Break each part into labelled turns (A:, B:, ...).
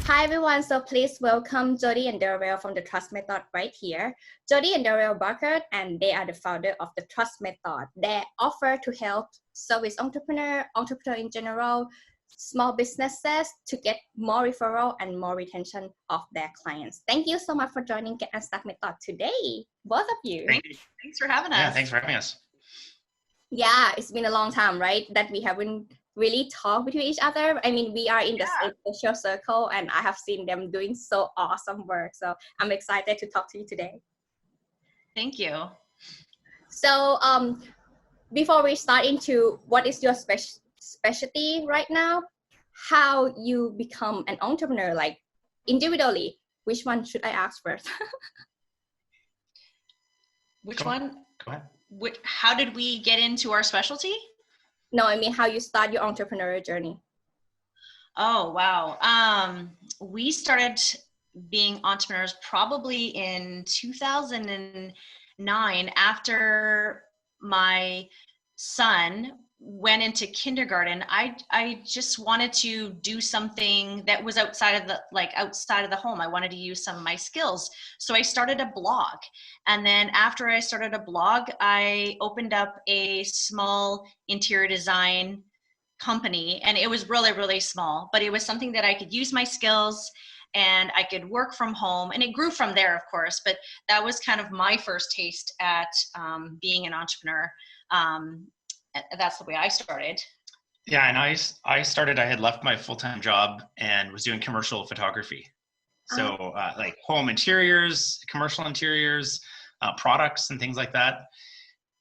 A: Hi everyone, so please welcome Jodi and Darryl from the Trust Method right here. Jodi and Darryl Bueckert, and they are the founder of the Trust Method. They offer to help service entrepreneur in general, small businesses to get more referral and more retention of their clients. Thank you so much for joining Get Unstuck Method today, both of you.
B: Thanks for having us.
C: Yeah, thanks for having us.
A: Yeah, it's been a long time, right? That we haven't really talked between each other. I mean, we are in the same social circle, and I have seen them doing so awesome work. So I'm excited to talk to you today.
B: Thank you.
A: So before we start into what is your specialty right now, how you become an entrepreneur, like individually, which one should I ask first?
B: Which one?
C: Go ahead.
B: How did we get into our specialty?
A: No, I mean how you start your entrepreneurial journey.
B: Oh, wow. We started being entrepreneurs probably in 2009 after my son went into kindergarten. I just wanted to do something that was outside of the home. I wanted to use some of my skills. So I started a blog. And then after I started a blog, I opened up a small interior design company, and it was really, really small, but it was something that I could use my skills and I could work from home, and it grew from there, of course, but that was kind of my first taste at being an entrepreneur. That's the way I started.
C: Yeah, and I had left my full-time job and was doing commercial photography. So like home interiors, commercial interiors, products and things like that.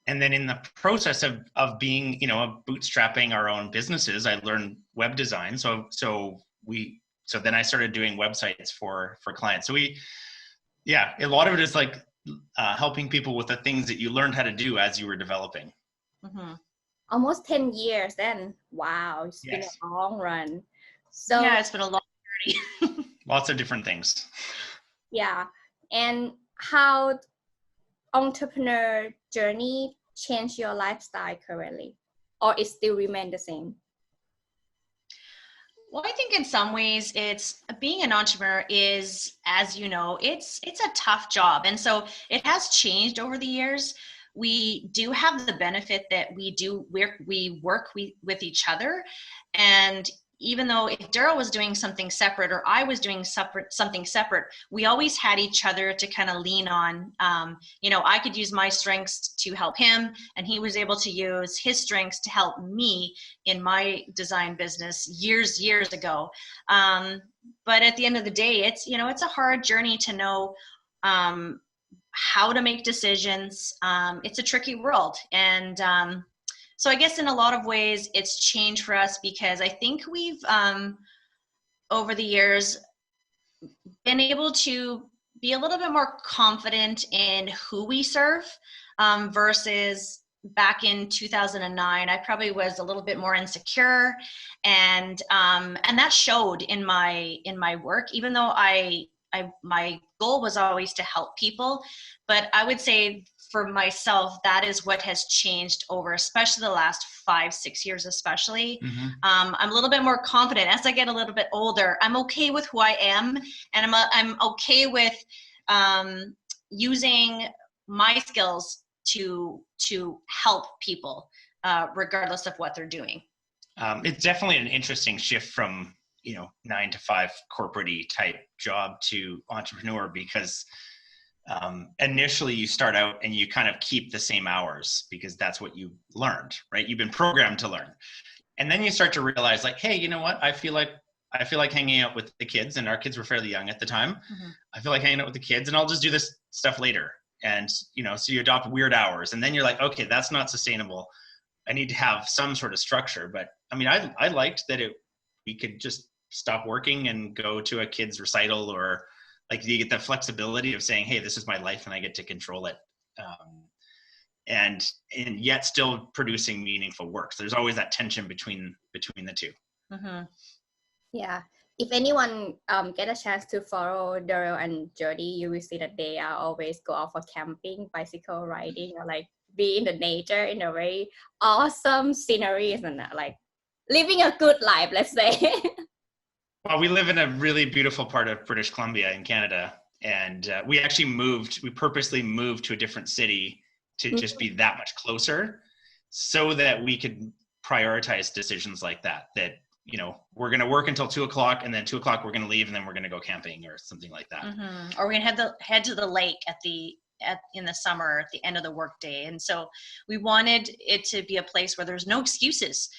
C: And then in the process of being, bootstrapping our own businesses, I learned web design. So then I started doing websites for clients. So a lot of it is like helping people with the things that you learned how to do as you were developing.
B: Mm-hmm.
A: Almost 10 years then. Wow, it's been a long run. So
B: yeah, it's been a long journey.
C: Lots of different things.
A: Yeah. And how entrepreneur journey changed your lifestyle currently, or it still remain the same?
B: Well, I think in some ways it's being an entrepreneur is, as you know, it's a tough job. And so it has changed over the years. We do have the benefit that we work with each other. And even though if Darryl was doing something separate or I was doing something separate, we always had each other to kind of lean on. I could use my strengths to help him, and he was able to use his strengths to help me in my design business years ago. But at the end of the day, it's a hard journey to know how to make decisions. It's a tricky world. And so I guess in a lot of ways it's changed for us because I think we've, over the years, been able to be a little bit more confident in who we serve versus back in 2009. I probably was a little bit more insecure, and that showed in my work, even though my goal was always to help people. But I would say for myself, that is what has changed over, especially the last 5-6 years, especially.
C: Mm-hmm.
B: I'm a little bit more confident as I get a little bit older. I'm okay with who I am, and I'm okay with using my skills to help people, regardless of what they're doing.
C: It's definitely an interesting shift from 9-to-5 corporate-y type job to entrepreneur, because initially you start out and you kind of keep the same hours because that's what you learned, right? You've been programmed to learn. And then you start to realize, like, hey, you know what? I feel like hanging out with the kids, and our kids were fairly young at the time. Mm-hmm. I feel like hanging out with the kids, and I'll just do this stuff later. And, so you adopt weird hours, and then you're like, okay, that's not sustainable. I need to have some sort of structure. But I mean, I liked that we could just stop working and go to a kid's recital, or like you get the flexibility of saying, hey, this is my life and I get to control it. And yet still producing meaningful work. So there's always that tension between the two.
B: Mm-hmm.
A: Yeah. If anyone get a chance to follow Darryl and Jodi, you will see that they are always go out for camping, bicycle riding, or like be in the nature in a very awesome sceneries and like living a good life, let's say.
C: Well, we live in a really beautiful part of British Columbia in Canada. And we purposely moved to a different city to just be that much closer so that we could prioritize decisions like that, we're going to work until 2:00 and then 2:00 we're going to leave and then we're going to go camping or something like that.
B: Mm-hmm. Or we're going to head to the lake in the summer at the end of the workday. And so we wanted it to be a place where there's no excuses.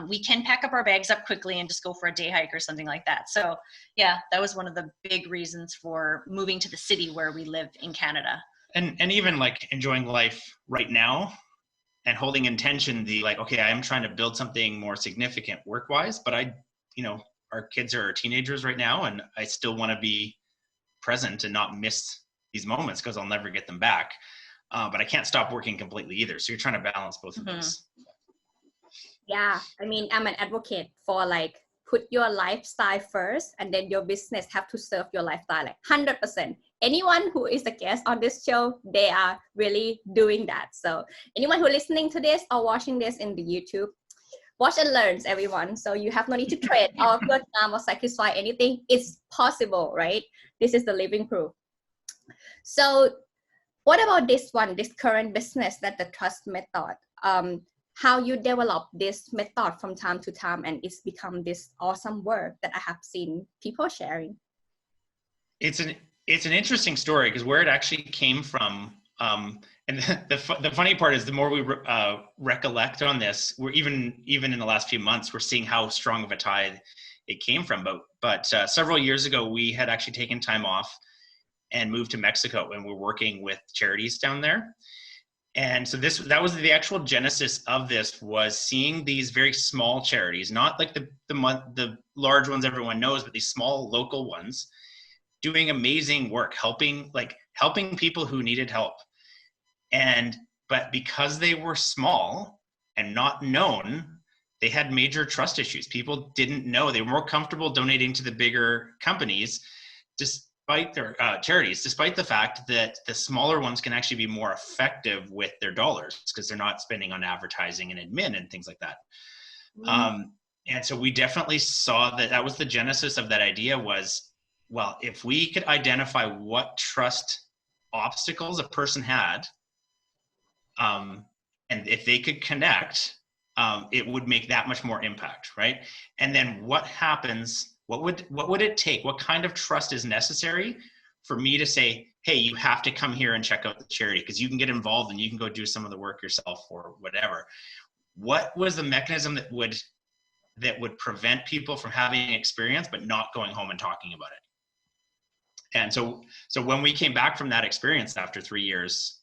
B: We can pack up our bags up quickly and just go for a day hike or something like that. So yeah, that was one of the big reasons for moving to the city where we live in Canada.
C: And even like enjoying life right now and holding intention, okay, I am trying to build something more significant work-wise, but our kids are teenagers right now and I still want to be present and not miss these moments because I'll never get them back. But I can't stop working completely either. So you're trying to balance both of those.
A: Yeah. I mean, I'm an advocate for put your lifestyle first and then your business have to serve your lifestyle 100%. Anyone who is a guest on this show, they are really doing that. So anyone who listening to this or watching this in the YouTube, watch and learn, everyone. So you have no need to trade or put time or sacrifice anything. It's possible, right? This is the living proof. So what about this current business that the trust method, how you develop this method from time to time and it's become this awesome work that I have seen people sharing? It's
C: an interesting story because where it actually came from, and the funny part is the more we recollect on this, we're even in the last few months, we're seeing how strong of a tie it came from. But several years ago, we had actually taken time off and moved to Mexico, and we're working with charities down there. And so that was the actual genesis of this, was seeing these very small charities, not like the large ones everyone knows, but these small local ones doing amazing work, helping people who needed help. But because they were small and not known, they had major trust issues. People didn't know. They were more comfortable donating to the bigger companies, despite their charities, despite the fact that the smaller ones can actually be more effective with their dollars because they're not spending on advertising and admin and things like that. And so we definitely saw that was the genesis of that idea was, well, if we could identify what trust obstacles a person had, and if they could connect, it would make that much more impact, right? And then what happens? What would it take? What kind of trust is necessary for me to say, hey, you have to come here and check out the charity because you can get involved and you can go do some of the work yourself or whatever. What was the mechanism that would prevent people from having an experience but not going home and talking about it? And so when we came back from that experience after 3 years,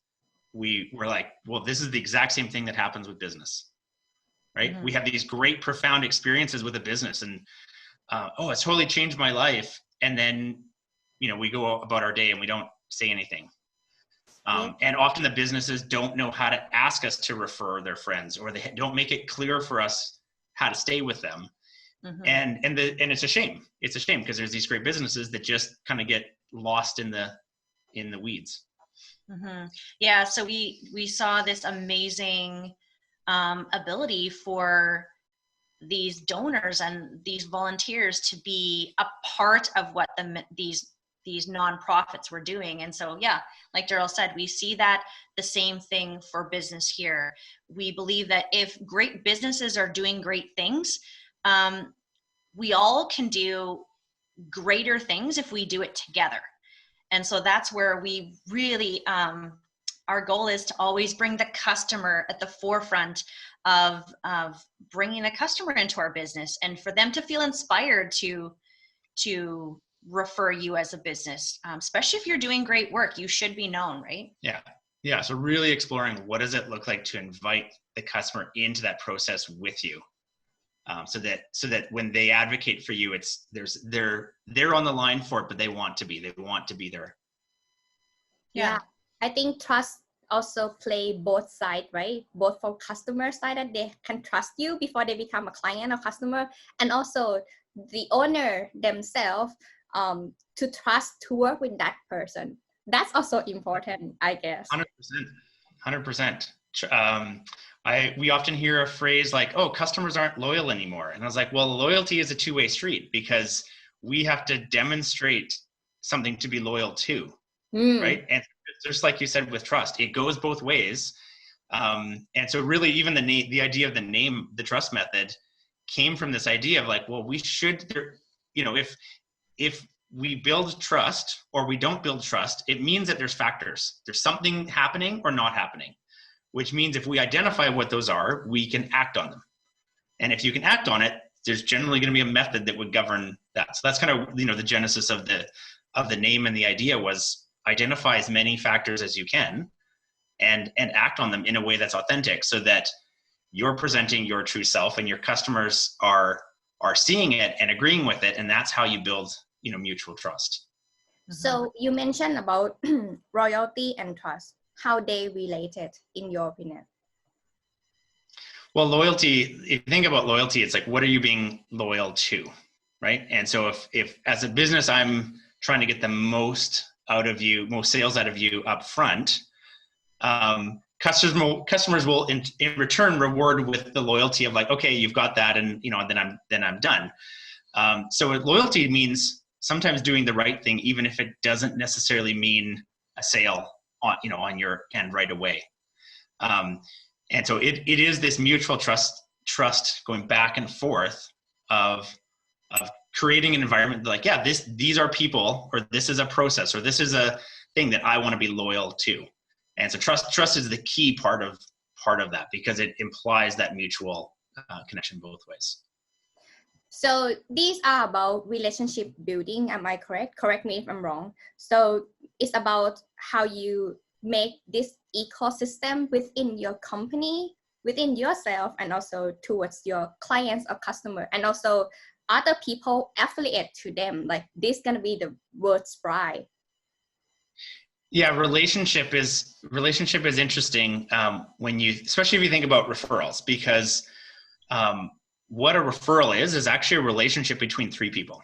C: we were like, well, this is the exact same thing that happens with business, right? Mm-hmm. We have these great, profound experiences with a business and it's totally changed my life. And then, we go about our day and we don't say anything. And often the businesses don't know how to ask us to refer their friends, or they don't make it clear for us how to stay with them. Mm-hmm. And it's a shame. It's a shame because there's these great businesses that just kind of get lost in the weeds.
B: Mm-hmm. Yeah. So we saw this amazing ability for these donors and these volunteers to be a part of what these nonprofits were doing. And so, yeah, like Darryl said, we see that the same thing for business here. We believe that if great businesses are doing great things, we all can do greater things if we do it together. And so that's where we really, our goal is to always bring the customer at the forefront of bringing the customer into our business and for them to feel inspired to refer you as a business, especially if you're doing great work. You should be known, right?
C: Yeah. So really exploring what does it look like to invite the customer into that process with you, so that when they advocate for you, they're on the line for it, but they want to be there.
A: Yeah. I think trust also play both sides, right? Both for customer side that they can trust you before they become a client or customer, and also the owner themselves to trust to work with that person. That's also important, I guess.
C: 100%. we often hear a phrase like, oh, customers aren't loyal anymore. And I was like, well, loyalty is a two-way street, because we have to demonstrate something to be loyal to, right? And just like you said with trust, it goes both ways. And so really even the idea of the name, the trust method, came from this idea of like, well, we should, if we build trust or we don't build trust, it means that there's factors. There's something happening or not happening, which means if we identify what those are, we can act on them. And if you can act on it, there's generally going to be a method that would govern that. So that's kind of, the genesis of the name, and the idea was identify as many factors as you can and act on them in a way that's authentic, so that you're presenting your true self and your customers are seeing it and agreeing with it. And that's how you build, mutual trust.
A: So you mentioned about loyalty and trust, how they related in your opinion?
C: Well, loyalty, if you think about loyalty, it's like, what are you being loyal to, right? And so if as a business, I'm trying to get the most out of you, most sales out of you up front, customers will in return reward with the loyalty of like, okay, you've got that, and then I'm done. So loyalty means sometimes doing the right thing, even if it doesn't necessarily mean a sale on your end right away. And so it is this mutual trust going back and forth of creating an environment like, yeah, these are people, or this is a process, or this is a thing that I want to be loyal to. And so trust is the key part of that, because it implies that mutual connection both ways.
A: So these are about relationship building. Am I correct? Correct me if I'm wrong. So it's about how you make this ecosystem within your company, within yourself, and also towards your clients or customer, and also other people affiliate to them. Like this gonna be the word spry.
C: Yeah, relationship is interesting especially if you think about referrals, because what a referral is actually a relationship between three people,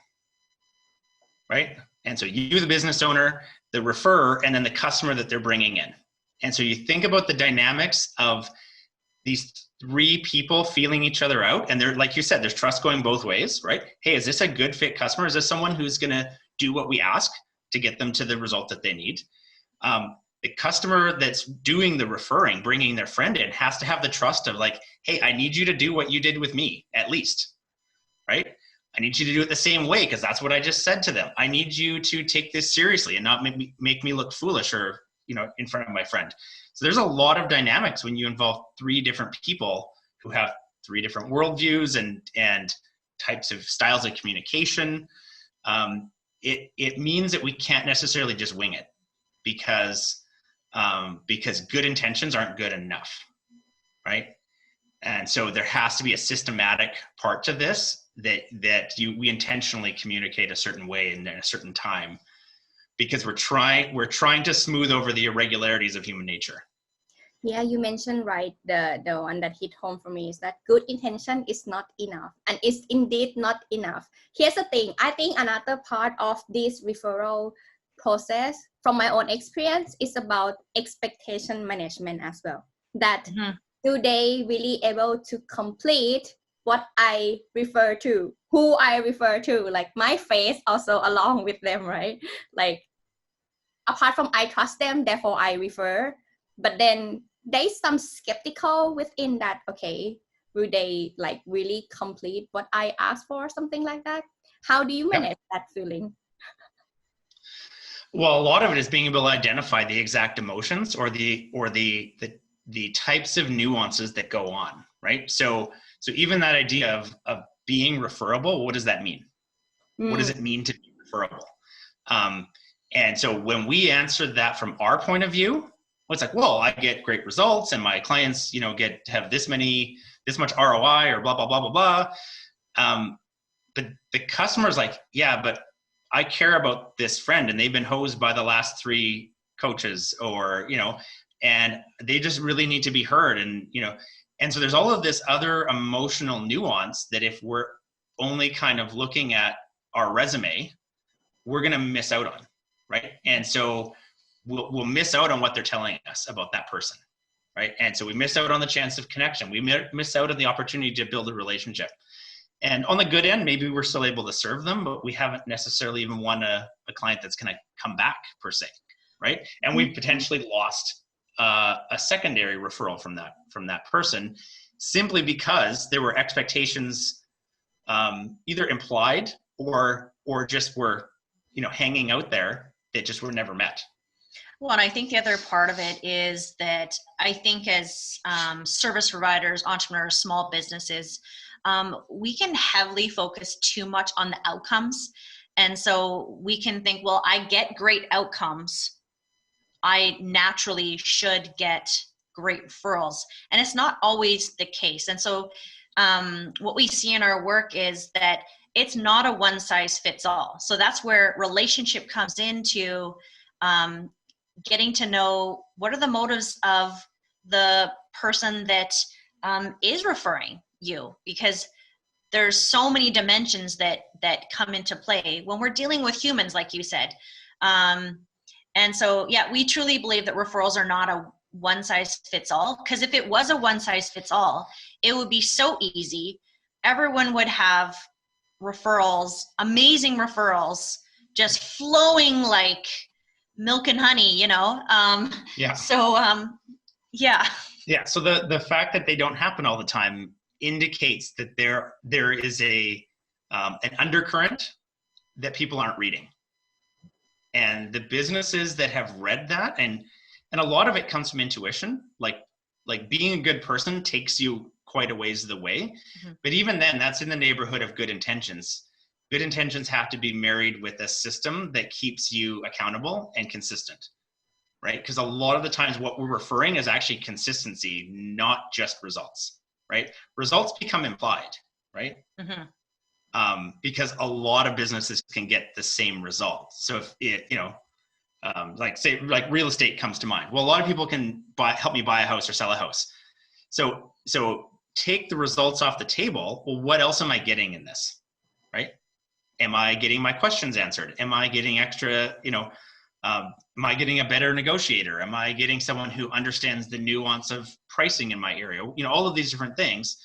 C: right? And so you, the business owner, the referrer, and then the customer that they're bringing in. And so you think about the dynamics of these three people feeling each other out. And they're, like you said, there's trust going both ways, right? Hey, is this a good fit customer? Is this someone who's going to do what we ask to get them to the result that they need? The customer that's doing the referring, bringing their friend in, has to have the trust of like, hey, I need you to do what you did with me, at least, right? I need you to do it the same way, because that's what I just said to them. I need you to take this seriously and not make me look foolish or, in front of my friend. So there's a lot of dynamics when you involve three different people who have three different worldviews and types of styles of communication. It means that we can't necessarily just wing it, because good intentions aren't good enough, right? And so there has to be a systematic part to this that we intentionally communicate a certain way and in a certain time, because we're trying to smooth over the irregularities of human nature.
A: Yeah, you mentioned right, the one that hit home for me is that good intention is not enough, and it's indeed not enough. Here's the thing, I think another part of this referral process, from my own experience, is about expectation management as well. That do they really able to complete what I refer to, who I refer to, like my face also along with them, right? Like apart from I trust them, therefore I refer, but then there's some skeptical within that, okay, will they like really complete what I asked for, something like that? How do you manage that feeling?
C: Well, a lot of it is being able to identify the exact emotions or the types of nuances that go on, right? So even that idea of being referable, what does that mean? What does it mean to be referable? And so when we answered that from our point of view, it's like, well, I get great results and my clients, have this much ROI or blah, blah, blah, blah, blah. But the customer's like, yeah, but I care about this friend and they've been hosed by the last 3 coaches, or, and they just really need to be heard. And so there's all of this other emotional nuance that if we're only kind of looking at our resume, we're going to miss out on, right? And so we'll miss out on what they're telling us about that person, right? And so we miss out on the chance of connection. We miss out on the opportunity to build a relationship. And on the good end, maybe we're still able to serve them, but we haven't necessarily even won a client that's going to come back per se, right? And we've potentially lost a secondary referral from that person, simply because there were expectations either implied or just were, hanging out there that just were never met.
B: Well, and I think the other part of it is that I think as service providers, entrepreneurs, small businesses, we can heavily focus too much on the outcomes. And so we can think, well, I get great outcomes, I naturally should get great referrals. And it's not always the case. And so what we see in our work is that it's not a one size fits all. So that's where relationship comes into getting to know what are the motives of the person that is referring you, because there's so many dimensions that come into play when we're dealing with humans, like you said. And so, yeah, we truly believe that referrals are not a one size fits all, because if it was a one size fits all, it would be so easy. Everyone would have referrals, amazing referrals, just flowing like milk and honey,
C: Yeah.
B: So, yeah.
C: Yeah. So the fact that they don't happen all the time indicates that there is an undercurrent that people aren't reading. And the businesses that have read that, and a lot of it comes from intuition, like being a good person takes you quite a ways of the way. Mm-hmm. But even then, that's in the neighborhood of good intentions. Good intentions have to be married with a system that keeps you accountable and consistent, right? Because a lot of the times what we're referring is actually consistency, not just results, right? Results become implied, right? Mm-hmm. Because a lot of businesses can get the same result. So if it, like real estate comes to mind. Well, a lot of people can help me buy a house or sell a house. So take the results off the table. Well, what else am I getting in this, right? Am I getting my questions answered? Am I getting extra, am I getting a better negotiator? Am I getting someone who understands the nuance of pricing in my area? All of these different things.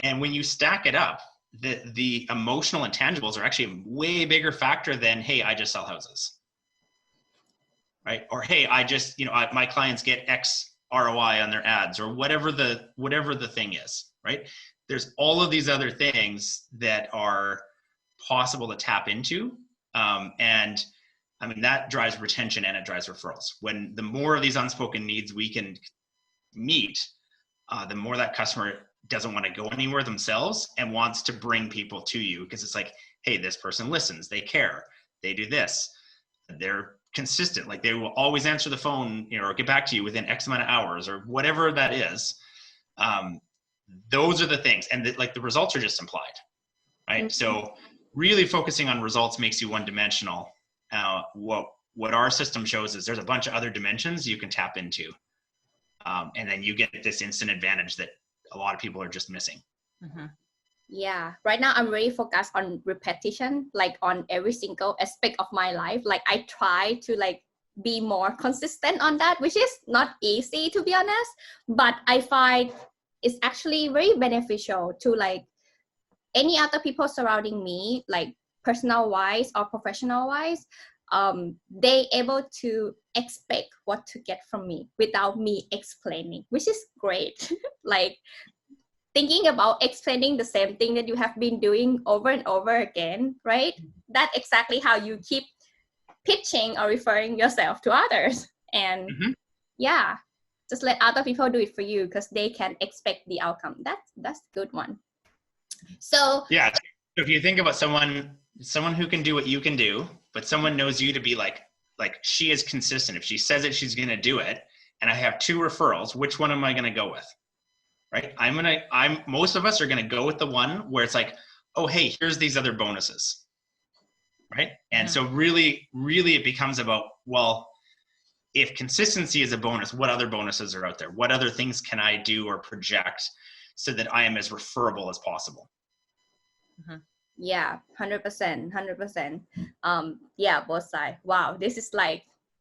C: And when you stack it up, the emotional intangibles are actually a way bigger factor than, hey, I just sell houses, right? Or, hey, I just, my clients get X ROI on their ads, or whatever the thing is, right? There's all of these other things that are possible to tap into. And I mean, that drives retention and it drives referrals. When the more of these unspoken needs we can meet, the more that customer doesn't want to go anywhere themselves and wants to bring people to you, because it's like, hey, this person listens, they care, they do this, they're consistent, like they will always answer the phone, or get back to you within X amount of hours, or whatever that is. Those are the things, and the results are just implied, right? Mm-hmm. So really focusing on results makes you one-dimensional. What our system shows is there's a bunch of other dimensions you can tap into, and then you get this instant advantage that a lot of people are just missing.
A: Mm-hmm. Yeah, right now I'm really focused on repetition, like on every single aspect of my life. Like I try to be more consistent on that, which is not easy, to be honest, but I find it's actually very beneficial to any other people surrounding me, like personal wise or professional wise. They able to expect what to get from me without me explaining, which is great. Thinking about explaining the same thing that you have been doing over and over again, right? That's exactly how you keep pitching or referring yourself to others. And yeah, just let other people do it for you, because they can expect the outcome. That's a good one. So
C: yeah, if you think about someone who can do what you can do, but someone knows you to be like she is consistent. If she says it, she's going to do it. And I have 2 referrals. Which one am I going to go with? Right? Most of us are going to go with the one where it's like, oh, hey, here's these other bonuses. Right? And so really, really it becomes about, well, if consistency is a bonus, what other bonuses are out there? What other things can I do or project so that I am as referable as possible?
A: Mm-hmm. Yeah, 100%. Yeah, both sides. Wow, this is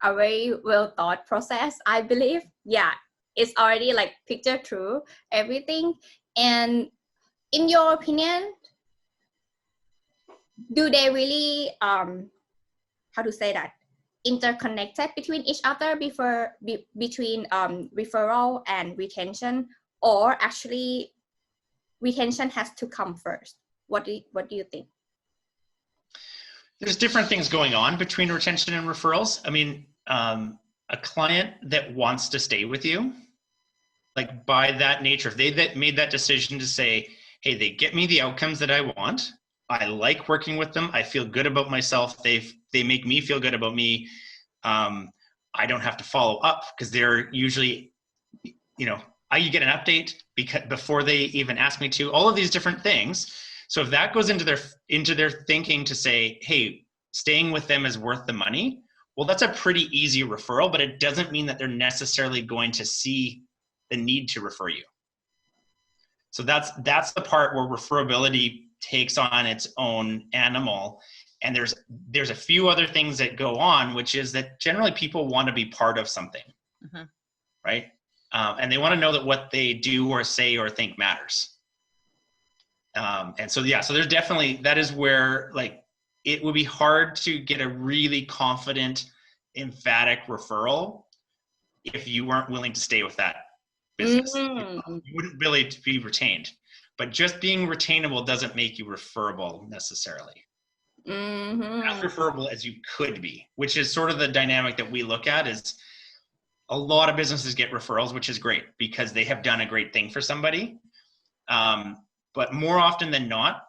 A: a very well thought process, I believe. Yeah, it's already like picture through everything. And in your opinion, do they really how to say that, interconnected between each other between referral and retention, or actually retention has to come first? What do you think?
C: There's different things going on between retention and referrals. I mean, a client that wants to stay with you, like by that nature, if they made that decision to say, hey, they get me the outcomes that I want, I like working with them, I feel good about myself, they make me feel good about me, I don't have to follow up because they're usually, you know, you get an update before they even ask me to, all of these different things. So if that goes into their thinking to say, hey, staying with them is worth the money, well, that's a pretty easy referral, but it doesn't mean that they're necessarily going to see the need to refer you. So that's the part where referability takes on its own animal. And there's a few other things that go on, which is that generally people want to be part of something, right? And they want to know that what they do or say or think matters. And so, yeah, so there's definitely, that is where, like, it would be hard to get a really confident, emphatic referral if you weren't willing to stay with that business. You wouldn't really be retained. But just being retainable doesn't make you referable necessarily. As referable as you could be, which is sort of the dynamic that we look at. Is a lot of businesses get referrals, which is great because they have done a great thing for somebody. But more often than not,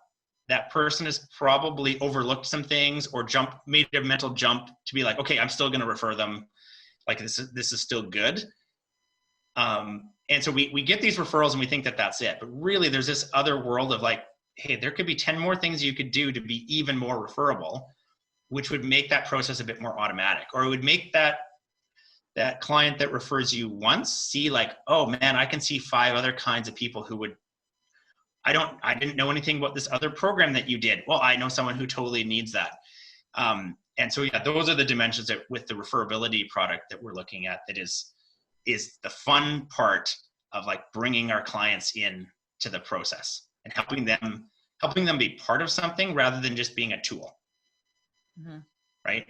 C: that person has probably overlooked some things or made a mental jump to be like, okay, I'm still going to refer them. Like this is still good. And so we get these referrals and we think that that's it. But really there's this other world of like, hey, there could be 10 more things you could do to be even more referable, which would make that process a bit more automatic, or it would make that client that refers you once see like, oh man, I can see 5 other kinds of people who would, I didn't know anything about this other program that you did. Well, I know someone who totally needs that. And so, yeah, those are the dimensions that with the referability product that we're looking at, that is the fun part of like bringing our clients in to the process and helping them be part of something rather than just being a tool. Right?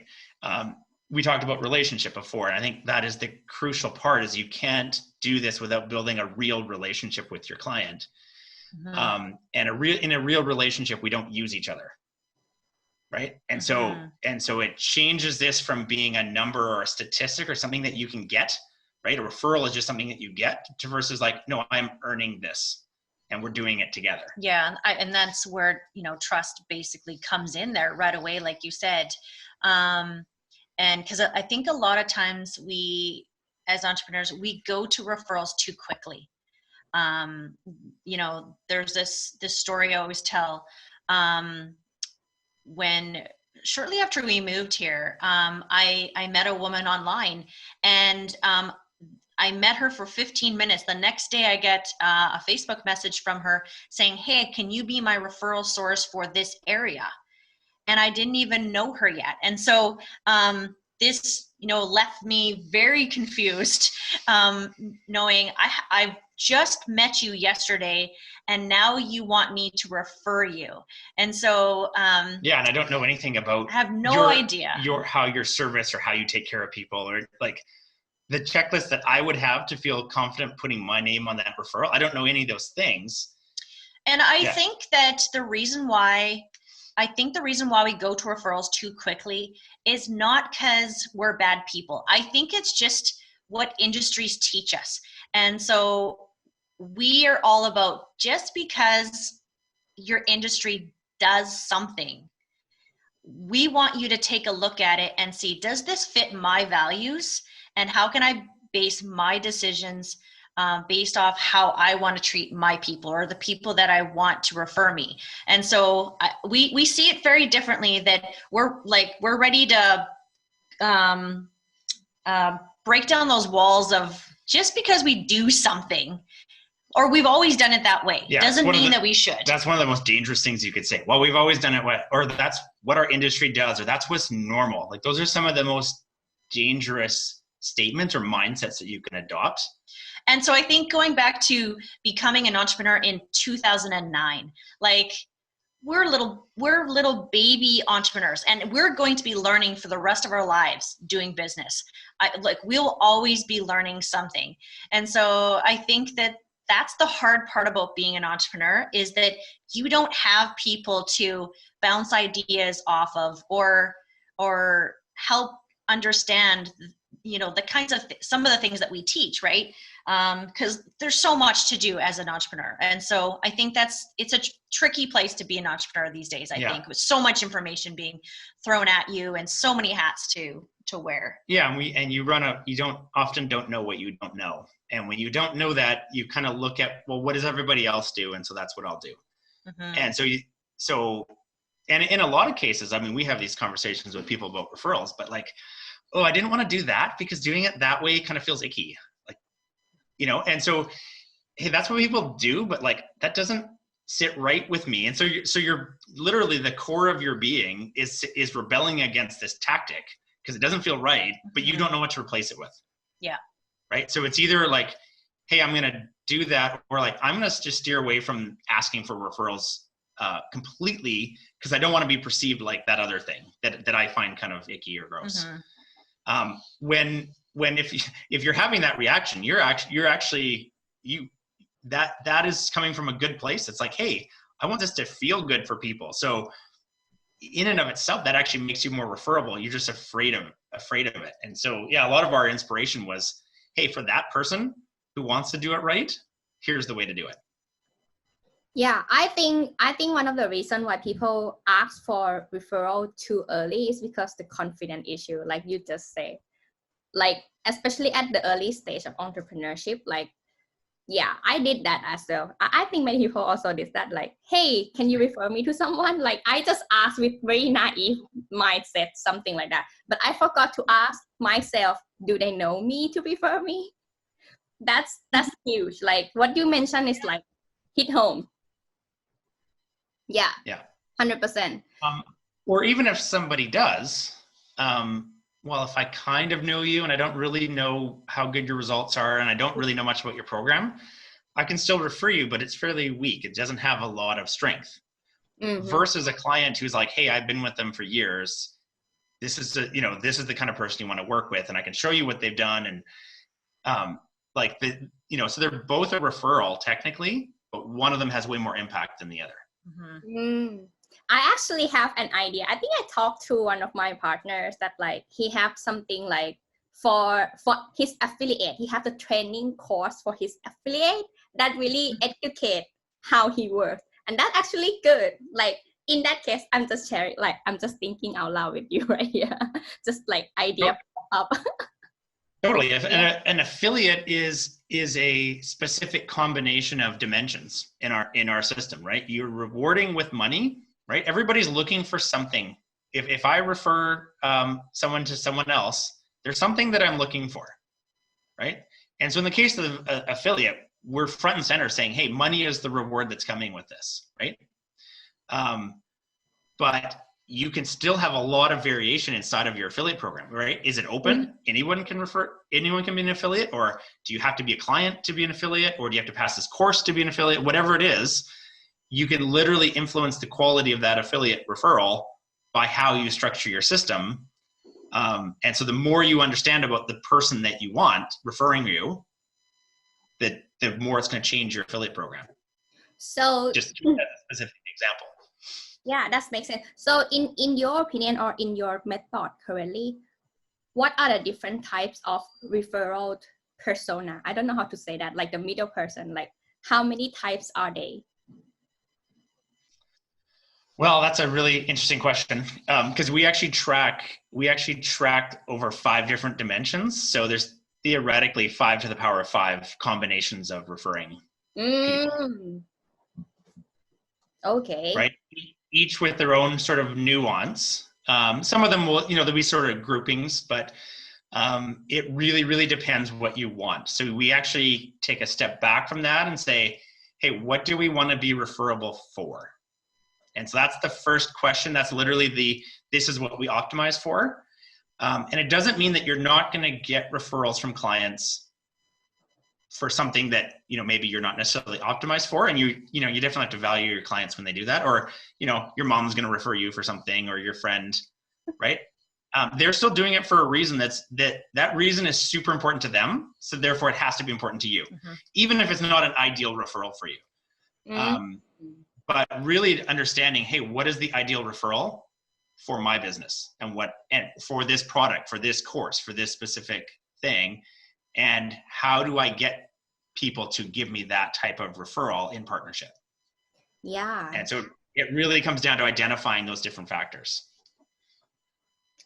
C: We talked about relationship before, and I think that is the crucial part, is you can't do this without building a real relationship with your client. And in a real relationship, we don't use each other. Right. And so it changes this from being a number or a statistic or something that you can get, right? A referral is just something that you get, to versus like, no, I'm earning this and we're doing it together.
B: Yeah. And that's where, trust basically comes in there right away, like you said. And because I think a lot of times we, as entrepreneurs, we go to referrals too quickly. There's this story I always tell, when shortly after we moved here, I met a woman online, and I met her for 15 minutes. The next day I get a Facebook message from her saying, hey, can you be my referral source for this area? And I didn't even know her yet. And so this, left me very confused, knowing I've just met you yesterday and now you want me to refer you. And so yeah,
C: and I don't know anything about,
B: I have no idea
C: how your service or how you take care of people, or like the checklist that I would have to feel confident putting my name on that referral. I don't know any of those things.
B: And I think that the reason why we go to referrals too quickly is not because we're bad people. I think it's just what industries teach us. And so we are all about, just because your industry does something, we want you to take a look at it and see, does this fit my values? And how can I base my decisions based off how I want to treat my people, or the people that I want to refer me? And so we see it very differently, that we're ready to break down those walls of, just because we do something, or we've always done it that way, doesn't mean that we should.
C: That's one of the most dangerous things you could say. Well, we've always done it, or that's what our industry does, or that's what's normal. Like, those are some of the most dangerous statements or mindsets that you can adopt.
B: And so I think going back to becoming an entrepreneur in 2009, like we're little baby entrepreneurs, and we're going to be learning for the rest of our lives doing business. We'll always be learning something. And so I think that that's the hard part about being an entrepreneur, is that you don't have people to bounce ideas off of or help understand, the kinds of some of the things that we teach, right? Because there's so much to do as an entrepreneur. And so I think it's a tricky place to be an entrepreneur these days, I think, with so much information being thrown at you and so many hats to wear.
C: Yeah. You often don't know what you don't know. And when you don't know that, you kind of look at, well, what does everybody else do? And so that's what I'll do. Mm-hmm. And and in a lot of cases, I mean, we have these conversations with people about referrals, but like, oh, I didn't want to do that because doing it that way kind of feels icky. And so, hey, that's what people do, but like, that doesn't sit right with me. And so you're literally, the core of your being is rebelling against this tactic because it doesn't feel right, but you don't know what to replace it with.
B: Yeah.
C: Right. So it's either like, hey, I'm going to do that, or like, I'm going to just steer away from asking for referrals completely because I don't want to be perceived like that other thing that I find kind of icky or gross. Mm-hmm. If you're having that reaction, that is coming from a good place. It's like, hey, I want this to feel good for people. So in and of itself, that actually makes you more referable. You're just afraid of it. And so, yeah, a lot of our inspiration was, hey, for that person who wants to do it right, here's the way to do it.
A: Yeah, I think one of the reasons why people ask for referral too early is because the confidence issue, like you just said. Like, especially at the early stage of entrepreneurship, like, yeah, I did that as well. I think many people also did that, like, hey, can you refer me to someone? Like, I just asked with very naive mindset, something like that. But I forgot to ask myself, do they know me to refer me? That's huge. Like, what you mentioned is like, hit home. Yeah. 100%.
C: Or even if somebody does, well, if I kind of know you and I don't really know how good your results are and I don't really know much about your program, I can still refer you, but it's fairly weak. It doesn't have a lot of strength. Mm-hmm. Versus a client who's like, hey, I've been with them for years. This is the kind of person you want to work with, and I can show you what they've done. And so they're both a referral technically, but one of them has way more impact than the other.
A: Mm-hmm. I actually have an idea. I think I talked to one of my partners that like he have something like for his affiliate. He have the training course for his affiliate that really educate how he works. And that's actually good. Like in that case, I'm just sharing, like I'm just thinking out loud with you right here. Just like idea pop up.
C: Totally. An affiliate is a specific combination of dimensions in our system, right? You're rewarding with money, right? Everybody's looking for something. If I refer someone to someone else, there's something that I'm looking for, right? And so in the case of affiliate, we're front and center saying, hey, money is the reward that's coming with this, right? But you can still have a lot of variation inside of your affiliate program, right? Is it open? Mm-hmm. Anyone can be an affiliate, or do you have to be a client to be an affiliate, or do you have to pass this course to be an affiliate? Whatever it is, you can literally influence the quality of that affiliate referral by how you structure your system. And so the more you understand about the person that you want referring you, the more it's going to change your affiliate program.
A: So
C: just to a specific example.
A: Yeah, that makes sense. So in your opinion or in your method currently, what are the different types of referral persona? I don't know how to say that, like the middle person, like how many types are they?
C: Well, that's a really interesting question because we actually tracked over 5 different dimensions. So there's theoretically 5 to the power of 5 combinations of referring people.
A: Okay.
C: Right. Each with their own sort of nuance. Some of them will, there'll be sort of groupings, but it really, really depends what you want. So we actually take a step back from that and say, hey, what do we want to be referable for? And so that's the first question. That's literally this is what we optimize for. And it doesn't mean that you're not going to get referrals from clients for something that, maybe you're not necessarily optimized for. And you definitely have to value your clients when they do that. Or, your mom's going to refer you for something, or your friend, right? They're still doing it for a reason that reason is super important to them. So therefore it has to be important to you, even if it's not an ideal referral for you. But really understanding, hey, what is the ideal referral for my business, and for this product, for this course, for this specific thing, and how do I get people to give me that type of referral in partnership?
A: Yeah.
C: And so it really comes down to identifying those different factors.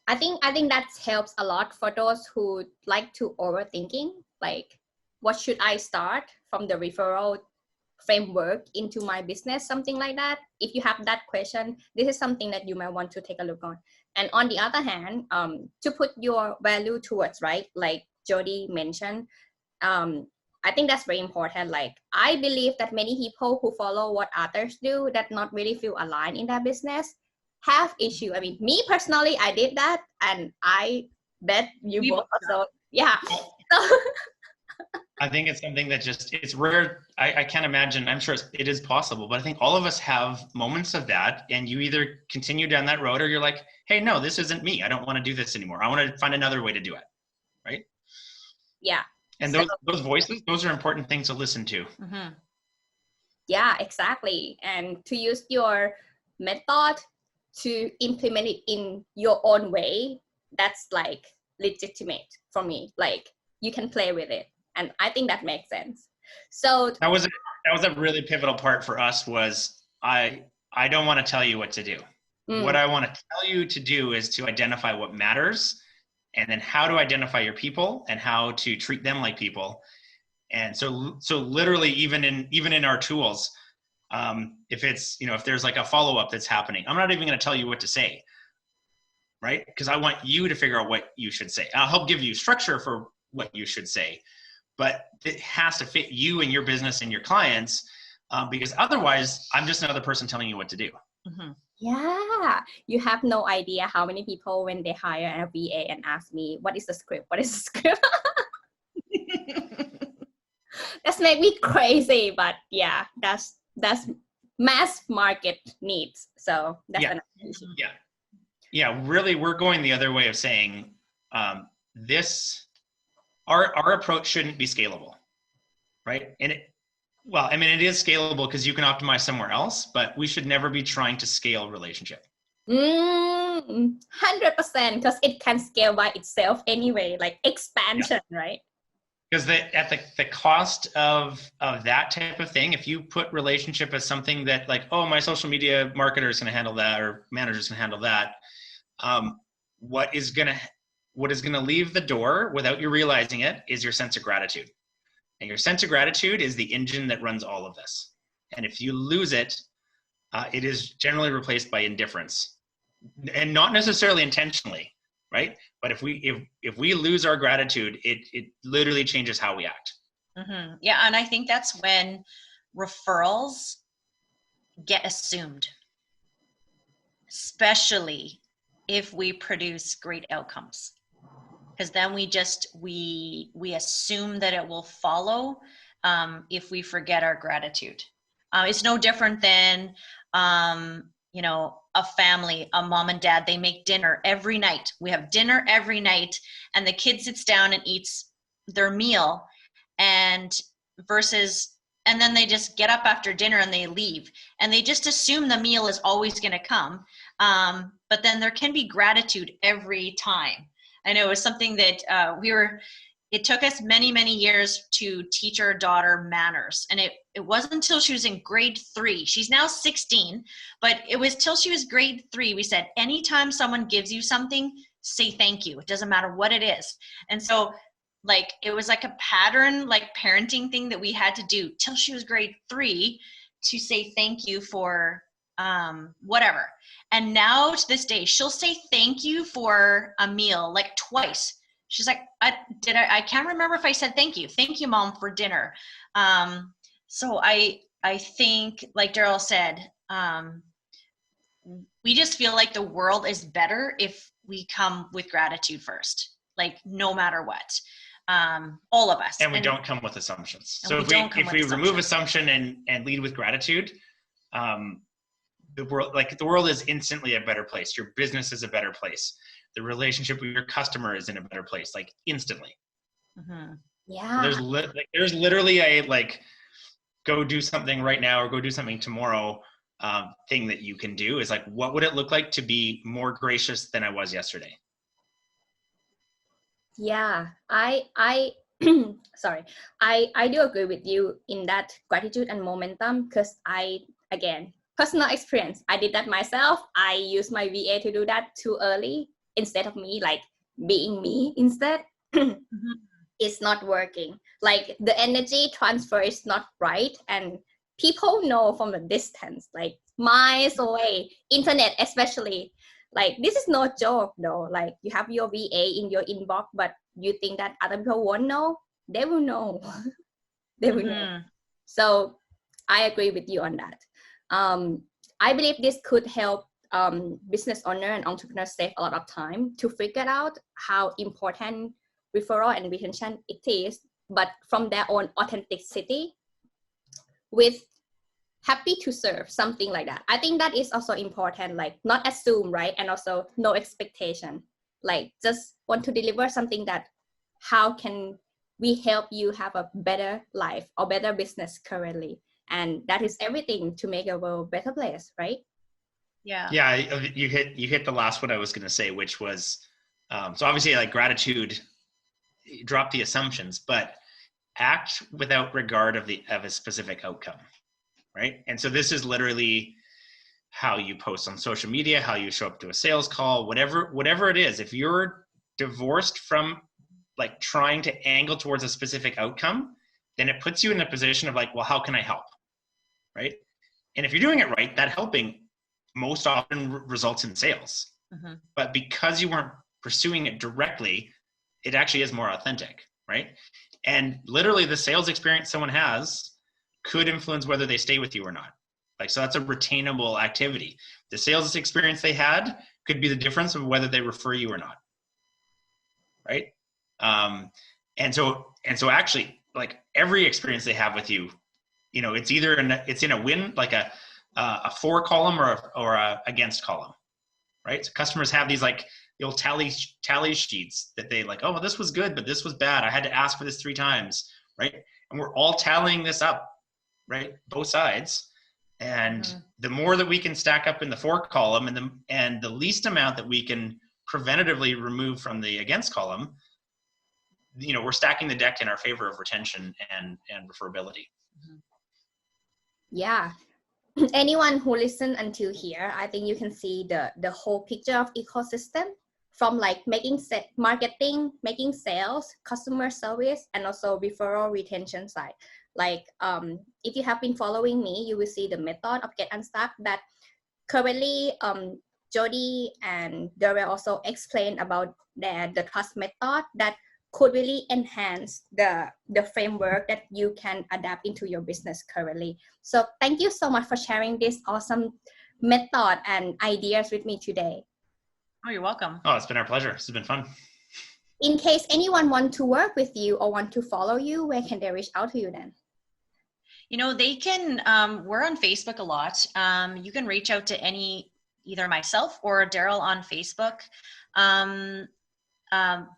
A: I think that helps a lot for those who like to overthinking, like, what should I start from the referral framework into my business, something like that. If you have that question, this is something that you might want to take a look on. And on the other hand, to put your value towards, right, like Jodi mentioned, I think that's very important. Like, I believe that many people who follow what others do that not really feel aligned in their business have issue. I mean, me personally, I did that, and I bet you both also. Yeah. So
C: I think it's something that it's rare. I can't imagine. I'm sure it is possible, but I think all of us have moments of that, and you either continue down that road, or you're like, hey, no, this isn't me. I don't want to do this anymore. I want to find another way to do it. Right.
A: Yeah.
C: And those voices, those are important things to listen to.
A: Yeah, exactly. And to use your method to implement it in your own way, that's like legitimate for me. Like, you can play with it, and I think that makes sense. So
C: that was a really pivotal part for us. Was I don't want to tell you what to do. What I want to tell you to do is to identify what matters, and then how to identify your people and how to treat them like people. And so literally, even in our tools, if it's, if there's like a follow-up that's happening, I'm not even going to tell you what to say, right? Because I want you to figure out what you should say. I'll help give you structure for what you should say, but it has to fit you and your business and your clients, because otherwise I'm just another person telling you what to do.
A: Yeah, you have no idea how many people, when they hire a VA and ask me, what is the script? What is the script? That's make me crazy, but yeah, that's mass market needs. So that's another issue.
C: Yeah. Really, we're going the other way of saying, our approach shouldn't be scalable, right? And it is scalable because you can optimize somewhere else, but we should never be trying to scale relationship.
A: 100%, because it can scale by itself anyway, like expansion, right?
C: Because at the cost of that type of thing, if you put relationship as something that, like, oh, my social media marketer is going to handle that, or manager's going to handle that, what is going to leave the door without you realizing it is your sense of gratitude. And your sense of gratitude is the engine that runs all of this. And if you lose it, it is generally replaced by indifference, and not necessarily intentionally, right? But if we lose our gratitude, it literally changes how we act.
B: Yeah, and I think that's when referrals get assumed, especially if we produce great outcomes. Because then we assume that it will follow if we forget our gratitude. It's no different than a family, a mom and dad, they make dinner every night. We have dinner every night, and the kid sits down and eats their meal, and then they just get up after dinner and they leave, and they just assume the meal is always going to come. But then there can be gratitude every time. I know it was something that it took us many, many years to teach our daughter manners. And it wasn't until she was in grade 3. She's now 16, but it was till she was grade 3. We said, anytime someone gives you something, say thank you. It doesn't matter what it is. And so, like, it was like a pattern, like parenting thing that we had to do till she was grade 3 to say thank you for whatever. And now to this day, she'll say thank you for a meal like twice. She's like, I can't remember if I said thank you. Thank you, Mom, for dinner. So I think, like Darryl said, we just feel like the world is better if we come with gratitude first, like no matter what. All of us.
C: And we don't come with assumptions.
B: And
C: So
B: we
C: if we remove assumption and lead with gratitude, the world is instantly a better place. Your business is a better place. The relationship with your customer is in a better place, like instantly.
B: Mm-hmm.
A: Yeah.
C: There's literally a like, go do something right now or go do something tomorrow thing that you can do. Is like, what would it look like to be more gracious than I was yesterday?
A: Yeah, I sorry. I do agree with you in that gratitude and momentum, because again, personal experience, I did that myself. I used my VA to do that too early instead of me like being me instead.
B: Mm-hmm.
A: It's not working. Like the energy transfer is not right, and people know from a distance, like miles away, internet especially. Like this is no joke though. Like you have your VA in your inbox, but you think that other people won't know? They will know. They will know. So I agree with you on that. I believe this could help business owner and entrepreneurs save a lot of time to figure out how important referral and retention it is, but from their own authenticity, with happy to serve, something like that. I think that is also important, like not assume, right? And also no expectation, like just want to deliver something that how can we help you have a better life or better business currently. And that is everything to make a world a better place, right?
C: Yeah, you hit the last one I was going to say, which was, so obviously like gratitude, drop the assumptions, but act without regard of a specific outcome. Right. And so this is literally how you post on social media, how you show up to a sales call, whatever it is. If you're divorced from like trying to angle towards a specific outcome, then it puts you in a position of like, well, how can I help? Right. And if you're doing it right, that helping most often results in sales. Mm-hmm. But because you weren't pursuing it directly, it actually is more authentic. Right. And literally the sales experience someone has could influence whether they stay with you or not. Like, so that's a retainable activity. The sales experience they had could be the difference of whether they refer you or not. Right. And so actually like every experience they have with you, you know, it's either it's in a win, like a for column or a against column. Right. So customers have these like the old tally sheets that they like, oh, well, this was good, but this was bad. I had to ask for this 3 times. Right. And we're all tallying this up. Right, both sides, and the more that we can stack up in the for column, and the least amount that we can preventatively remove from the against column, you know, we're stacking the deck in our favor of retention and referability.
A: Yeah. Anyone who listened until here, I think you can see the whole picture of ecosystem, from like making marketing, making sales, customer service, and also referral retention side. Like if you have been following me, you will see the method of Get Unstuck that currently Jodi and Darryl also explained about the trust method that could really enhance the framework that you can adapt into your business currently. So thank you so much for sharing this awesome method and ideas with me today.
B: Oh, you're welcome.
C: Oh, it's been our pleasure. This has been fun.
A: In case anyone want to work with you or want to follow you, where can they reach out to you then?
B: You know, they can, we're on Facebook a lot. You can reach out to either myself or Darryl on Facebook.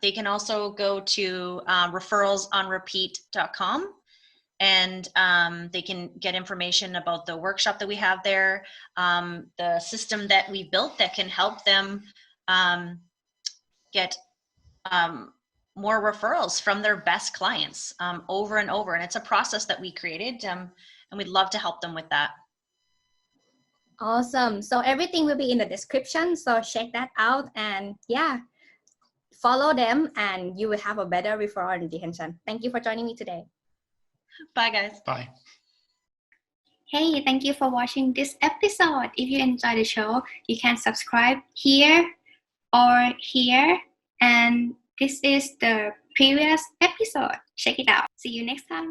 B: They can also go to referralsonrepeat.com, and they can get information about the workshop that we have there, the system that we built that can help them get more referrals from their best clients over and over. And it's a process that we created, and we'd love to help them with that.
A: Awesome. So everything will be in the description. So check that out, and yeah, follow them and you will have a better referral and retention. Thank you for joining me today.
B: Bye, guys.
C: Bye.
A: Hey, thank you for watching this episode. If you enjoyed the show, you can subscribe here or here. And this is the previous episode. Check it out. See you next time.